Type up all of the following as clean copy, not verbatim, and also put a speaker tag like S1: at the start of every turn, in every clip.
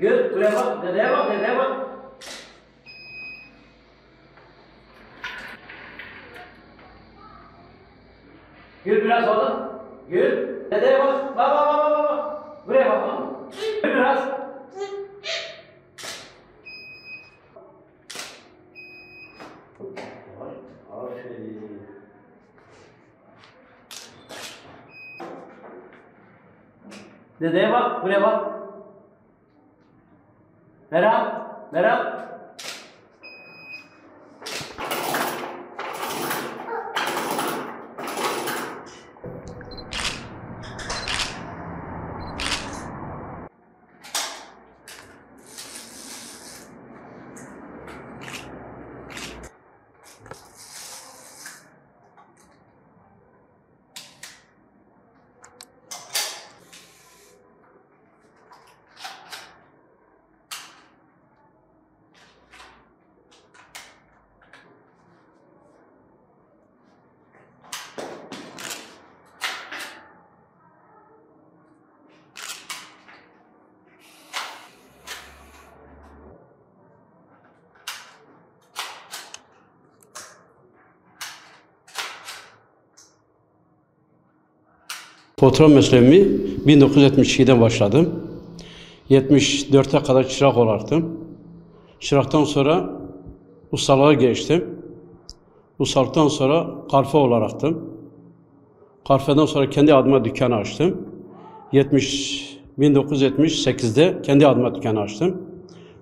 S1: Gül, buraya bak, dedeye bak, dedeye bak. Gül biraz oğlum. Gül, dedeye bak. Bak, bak, bak, bak, bak. Buraya bak oğlum. Gül biraz. Aferin. Dedeye bak, buraya bak. Berat, Berat.
S2: Fotoğraf mesleğimi 1972'den başladım. 74'e kadar çırak olacaktım. Çıraktan sonra ustalığa geçtim. Ustalıktan sonra karfe olaraktım. Karfeden sonra kendi adıma dükkanı açtım. 1978'de kendi adıma dükkanı açtım.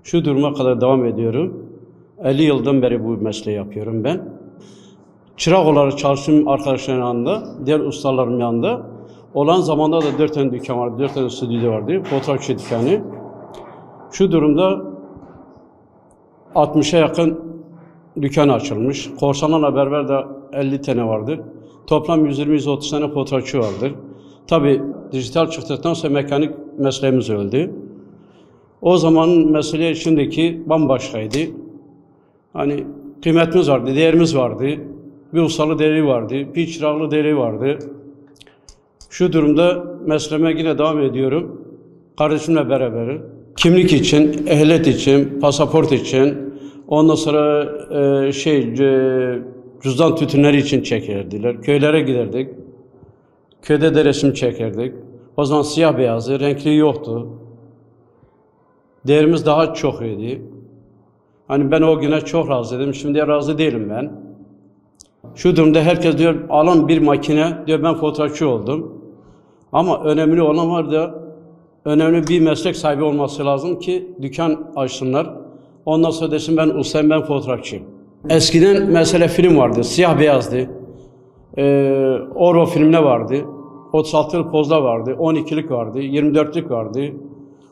S2: Şu duruma kadar devam ediyorum. 50 yıldan beri bu mesleği yapıyorum ben. Çırak olarak çalıştığım arkadaşların yanında, diğer ustalarım yanında. Olan zamanda da 4 tane dükkan vardı, 4 tane stüdyo vardı, fotoğrafçı dükkanı. Şu durumda 60'a yakın dükkan açılmış. Korsanlarla beraber de 50 tane vardır. Toplam 120-130 tane fotoğrafçı vardır. Tabi dijital çıktıktan sonra mekanik mesleğimiz öldü. O zaman mesele içindeki bambaşkaydı. Hani kıymetimiz vardı, değerimiz vardı. Bir ustalı değeri vardı, bir çıraklı değeri vardı. Şu durumda mesleğime yine devam ediyorum. Kardeşimle beraber. Kimlik için, ehliyet için, pasaport için, ondan sonra cüzdan tütünleri için çekirdiler. Köylere giderdik. Köyde de resim çekerdik. O zaman siyah beyazı, renkli yoktu. Değerimiz daha çok idi. Hani ben o güne çok razıydım. Şimdi razı değilim ben. Şu durumda herkes diyor, alın bir makine, diyor ben fotoğrafçı oldum. Ama önemli olan var da, önemli bir meslek sahibi olması lazım ki dükkan açsınlar. Ondan sonra desin ben ustayım, ben fotoğrafçıyım. Eskiden mesela film vardı, siyah beyazdı. Oro filmler vardı. 36'lı pozlar vardı, 12'lik vardı, 24'lik vardı,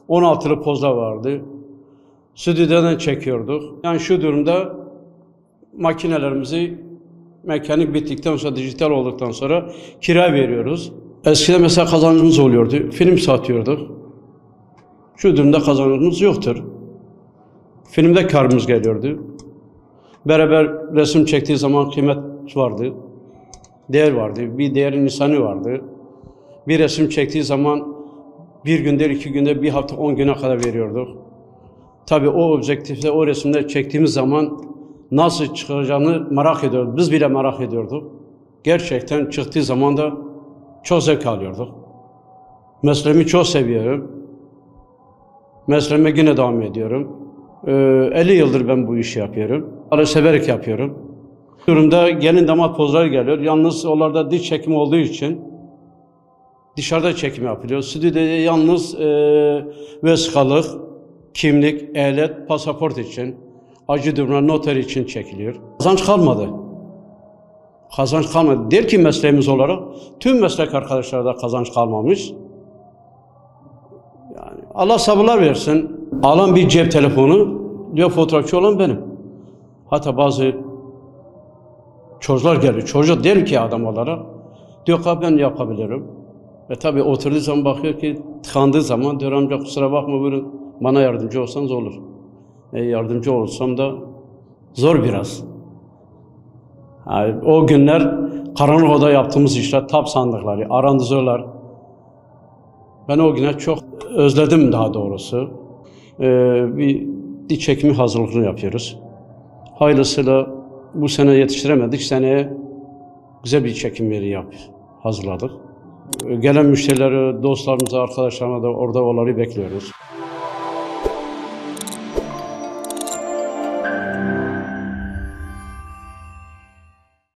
S2: 16'lı pozlar vardı. Stüdyodan çekiyorduk. Yani şu durumda makinelerimizi mekanik bittikten sonra, dijital olduktan sonra kira veriyoruz. Eskiden mesela kazancımız oluyordu, film satıyorduk. Şu durumda kazancımız yoktur. Filmde karımız geliyordu. Beraber resim çektiği zaman kıymet vardı, değer vardı, bir değerin insanı vardı. Bir resim çektiği zaman bir günde, 2 günde, bir hafta, 10 güne kadar veriyorduk. Tabii o objektifte, o resimler çektiğimiz zaman nasıl çıkacağını merak ediyorduk. Biz bile merak ediyorduk. Gerçekten çıktığı zaman da çok zevk alıyorduk. Mesleğimi çok seviyorum. Mesleğime yine devam ediyorum. 50 yıldır ben bu işi yapıyorum. Severek yapıyorum. Bu durumda gelin damat pozları geliyor. Yalnız onlarda diş çekimi olduğu için dışarıda çekim yapılıyor. Stüdyoda yalnız vesikalık, kimlik, ehliyet, pasaport için, acil durumlar, noter için çekiliyor. Kazanç kalmadı. Kazanç kalmadı. Der ki mesleğimiz olarak tüm meslek arkadaşlarda kazanç kalmamış. Yani Allah sabırlar versin. Alan bir cep telefonu diyor fotoğrafçı olan benim. Hatta bazı çocuklar geliyor. Çocuk der ki adam olarak diyor ki ben yapabilirim. Tabi oturduğu zaman bakıyor ki tıkandığı zaman diyor amca kusura bakma buyurun bana yardımcı olsanız olur. Yardımcı olsam da zor biraz. Yani o günler karanlık oda yaptığımız işler, tap sandıkları, arandızörler. Ben o güne çok özledim daha doğrusu. bir dil çekimi hazırlıkını yapıyoruz. Hayırlısıyla bu sene yetiştiremedik. Seneye güzel bir çekim yeri hazırladık. Gelen müşterileri, dostlarımıza, arkadaşlarına da orada onları bekliyoruz.